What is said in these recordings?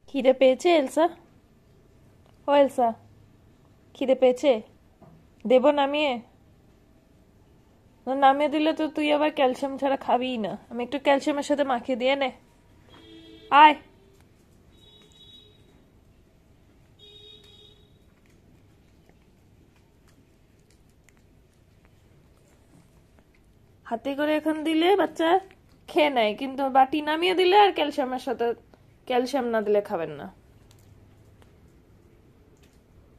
খিদে পেয়েছে এলসা? ও এলসা, খিদে পেয়েছে? দেব নামিয়ে? না, নামিয়ে দিলে তো তুই আবার ক্যালসিয়াম ছাড়া খাবিই না। আমি একটু ক্যালসিয়ামের সাথে মাখিয়ে দিয়ে নে। আয়। হাতে করে এখন দিলে বাচ্চা খেয়ে নেয়, কিন্তু বাটি নামিয়ে দিলে আর ক্যালসিয়ামের সাথে ক্যালসিয়াম না দিলে খাবেন না।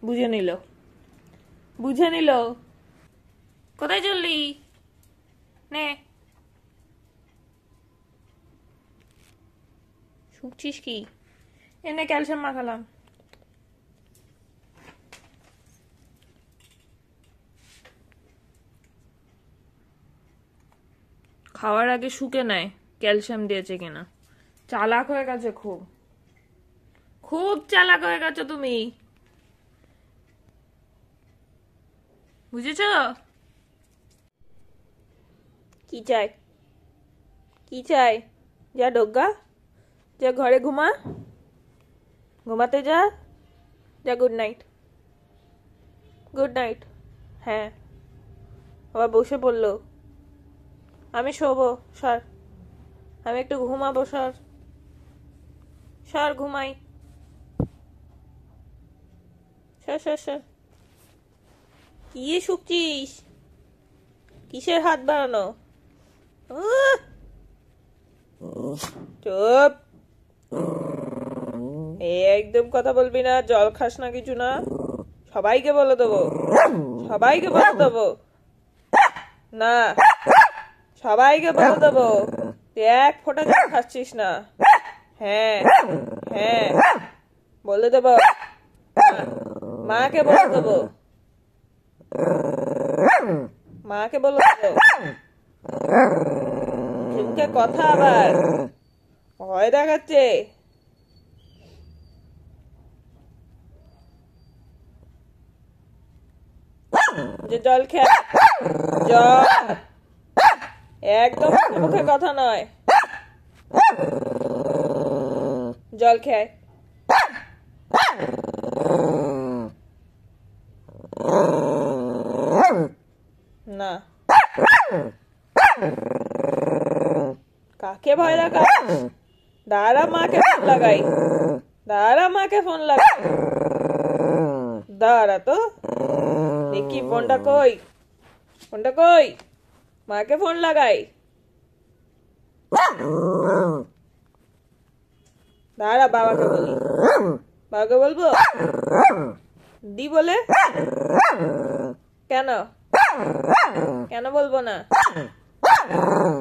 বুঝে নিল, বুঝে নিল। কোথায় চললি? নে, শুকছিস কি? এনে ক্যালসিয়াম মাখালাম। খাওয়ার আগে শুকে নেয় ক্যালসিয়াম দিয়েছে কিনা। চালাক হয়ে গেছে, খুব খুব চালাক হয়ে গেছো তুমি, বুঝেছ? কি চাই? কি চাই? যা ডোগা, যা ঘরে ঘুমা, ঘুমাতে যা। যা, গুড নাইট, গুড নাইট। হ্যাঁ, আবার বসে পড়লো। আমি শোবো, সর। আমি একটু ঘুমাবো, সর, সর ঘুমাই। সর সর সর। কি শুকছিস? কিসের হাত বাড়ানো? চুপ। একদম কথা বলবি না, জল খাস না, কিছু না। সবাইকে বলে দেবো, সবাইকে বলে দেবো। না, সবাইকে বলে দেবো তুই এক ফোঁটা জল খাচ্ছিস না। হ্যাঁ হ্যাঁ, বলে দেবো। মাকে বলে দেবো, মাকে বলে দেবো। মুখে কথা আবার ভয় দেখাচ্ছে। যে জল খেয়ে, জল একদম মুখে কথা নয়, জল খেয়ে। না, কাকে ভয় লাগা? দাঁড়া, মাকে ফোন লাগাই, দাঁড়া, মাকে ফোন লাগাই। দাঁড়া তো দেখি, ফোনটা কই, ফোনটা কই, মাকে ফোন লাগাই। দাঁড়া, বাবাকে বলি, বাবাকে বলবো দি বলে। কেন, কেন বলবো না?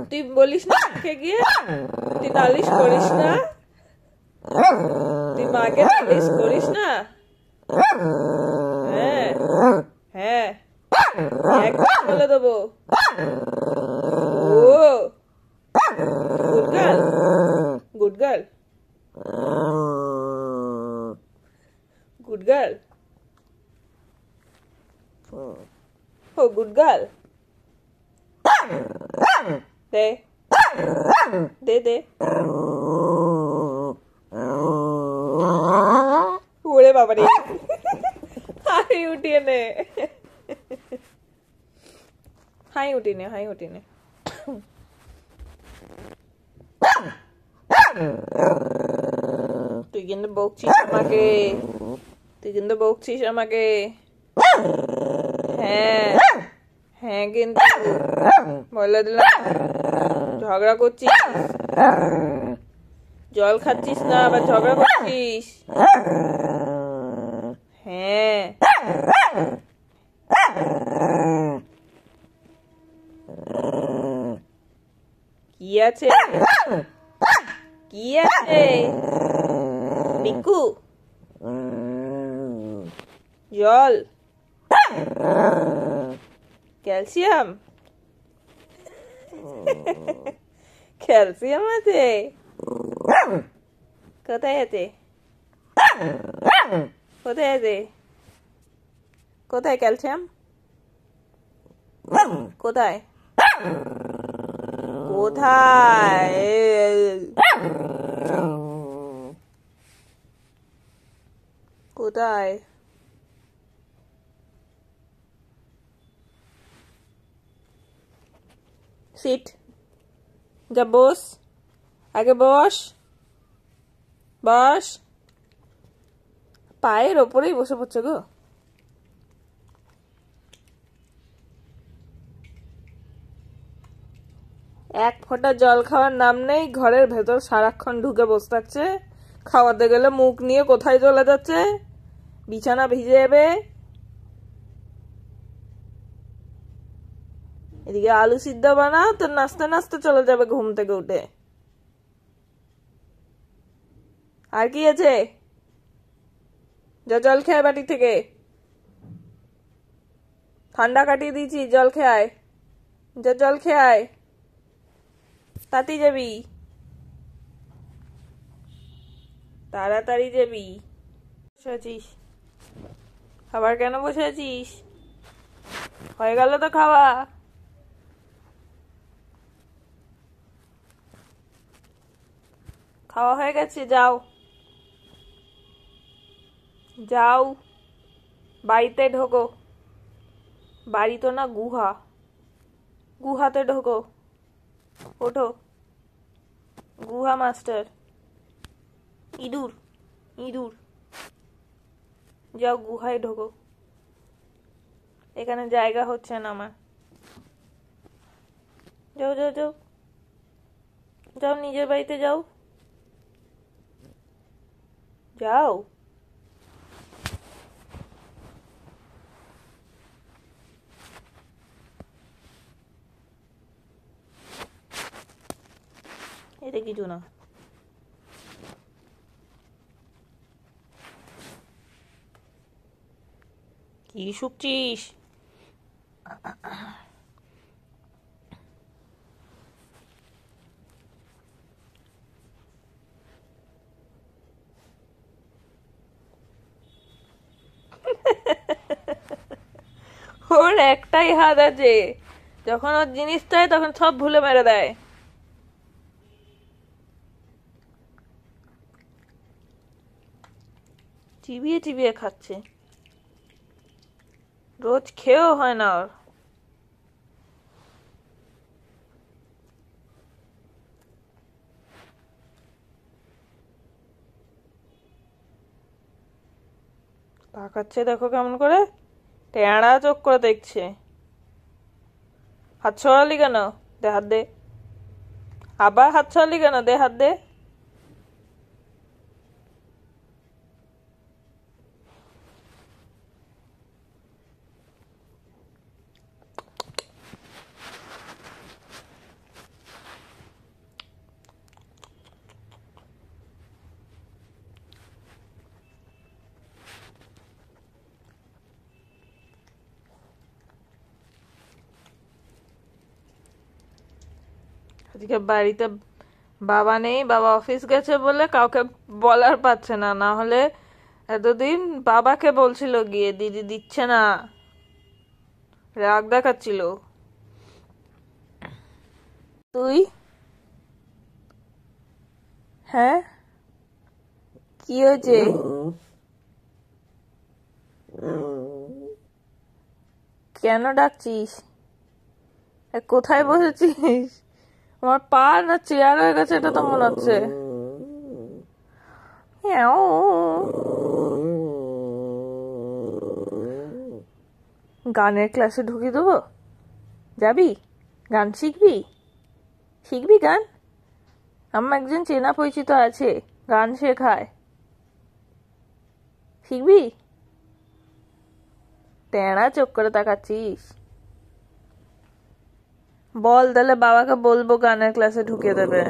তুই বলিস না মাকে গিয়ে, তুই নালিশ করিস না, তুই মাকে নালিশ করিস না। হ্যাঁ হ্যাঁ, একদম বলে দেবো। ও good girl, good girl, good girl. ও গুড গার্ল। দে দে দে। ওরে বাবারে, হাই উঠিয়ে নে, হাই উঠিয়ে নে, হাই উঠিয়ে নে। তুই কিন্তু বকছিস আমাকে, তুই কিন্তু বকছিস আমাকে। হ্যাঁ হ্যাঁ, কিন্তু বলে দিলাম, ঝগড়া করছিস, জল খাচ্ছিস না, আবার ঝগড়া করছিস। হ্যাঁ, কি আছে, কি আছে বিকু? জল, ক্যালসিয়াম, ক্যালসিয়াম আছে? কোথায় আছে, কোথায় আছে, কোথায় ক্যালসিয়াম, কোথায়, কোথায়? কোথায়? সিট, যা বস, আগে বস, বস। পায়ের ওপরেই বসে পড়ছে গো। এক ফোঁটা জল খাওয়ার নাম নেই, ঘরের ভেতর সারাক্ষণ ঢুকে বসে থাকছে। খাওয়াতে গেলে মুখ নিয়ে কোথায় চলে যাচ্ছে, বিছানা ভিজে যাবে। এদিকে আলু সিদ্ধ বানাও তো নাচতে নাচতে চলে যাবে ঘুম থেকে উঠে। আর কি আছে? যা জল খেয়ে বাটি থেকে, ঠান্ডা কাটিয়ে দিয়েছি, জল খেয়ে আয়। যা জল খেয়ে আয়, তাড়াতাড়ি যাবি, তাড়াতাড়ি যাবি। বসে আছিস, খাবার কেন বসে আছিস? হয়ে গেল তো খাওয়া। খাওয়া হয়ে গেছে, যাও যাও, বাড়িতে ঢোকো। বাড়ি তো না, গুহা, গুহাতে ঢোকো। ওঠো, গুহা মাস্টার। ইঁদুর, ইঁদুর, যাও গুহায় ঢোকো। এখানে জায়গা হচ্ছে না আমার। যাও যাও যাও, যাও নিজের বাড়িতে যাও, যাও। এটা কিছু না। কি শুকছিস? ওর একটাই হাত আছে, যখন ওর জিনিস চায় তখন সব ভুলে মেরে দেয়। চিবিয়ে চিবিয়ে খাচ্ছে, রোজ খেয়েও হয় না ওর। তাকাচ্ছে দেখো কেমন করে, টেঁড়া চোখ করে দেখছে। হাত ছড়ালি কেন? দে হাত দে। আবার হাত ছড়ালি কেন? দে হাত দে। আজকে বাড়িতে বাবা নেই, বাবা অফিস গেছে বলে কাউকে বলার পাচ্ছে না, না হলে এতদিন বাবাকে বলছিল গিয়ে, দিদি দিচ্ছে না, রাগ দেখাচ্ছিল। তুই? হ্যাঁ, কি হয়েছে? কেন ডাকছিস? কোথায় বসেছিস? আমার পা না চেয়ার হয়ে গেছে, এটা তো মনে হচ্ছে। গানের ক্লাসে ঢুকিয়ে দেবো, যাবি? গান শিখবি? শিখবি গান? আমার একজন চেনা পরিচিত আছে, গান শেখায়, শিখবি? টেঁড়া চোখ করে তাকাচ্ছিস। বল, তাহলে বাবাকে বলবো গানের ক্লাসে ঢুকিয়ে দেবে।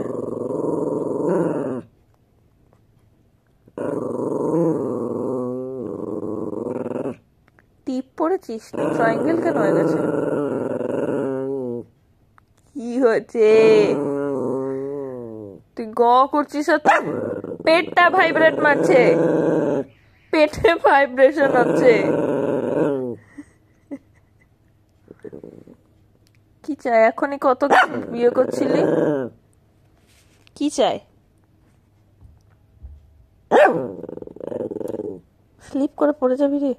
টিপ পড়েছিস? ট্রায়াঙ্গেল কেন হয়ে গেছে? কি হয়েছে? তুই গ করছিস আর পেটটা ভাইব্রেট মারছে, পেটে ভাইব্রেশন হচ্ছে। কি চাই এখনই? কত বিয়ে করছিলি, কি চাই? স্লিপ করে পড়ে যাবি রে।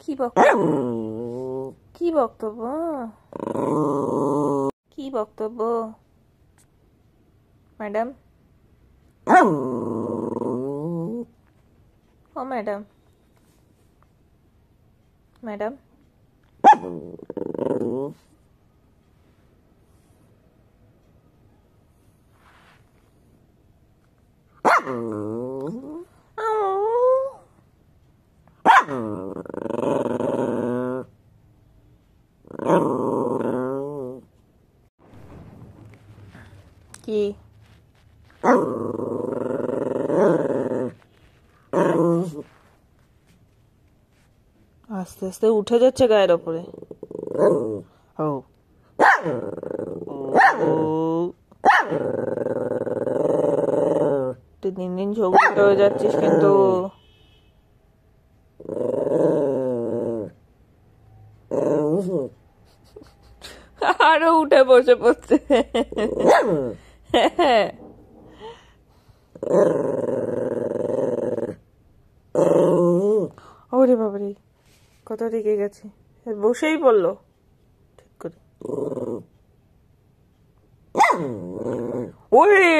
কি কি বক্তব্য, কি বক্তব্য ম্যাডাম? ও ম্যাডাম, ম্যাডাম কি আস্তে আস্তে উঠে যাচ্ছে গায়ের ওপরে। তুই দিন দিন ঝগড়া হয়ে যাচ্ছিস কিন্তু। আরো উঠে বসে পড়ছে। ওরে বাবারে, কত রেগে গেছে, বসেই পড়লো ঠিক করে। ওরে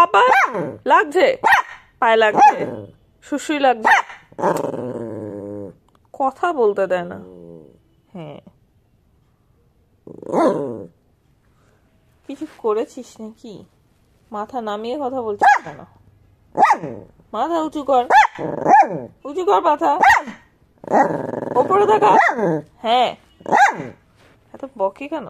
আবার লাগছে, পায়ে লাগছে, সুসুই লাগছে, কথা বলতে দেয় না। হ্যাঁ, কিছু করেছিস নাকি? মাথা নামিয়ে কথা বলছিস কেন? মাথা উঁচু কর, উঁচু কর মাথা, ওপরে দেখা। হ্যাঁ, এত বকে কেন?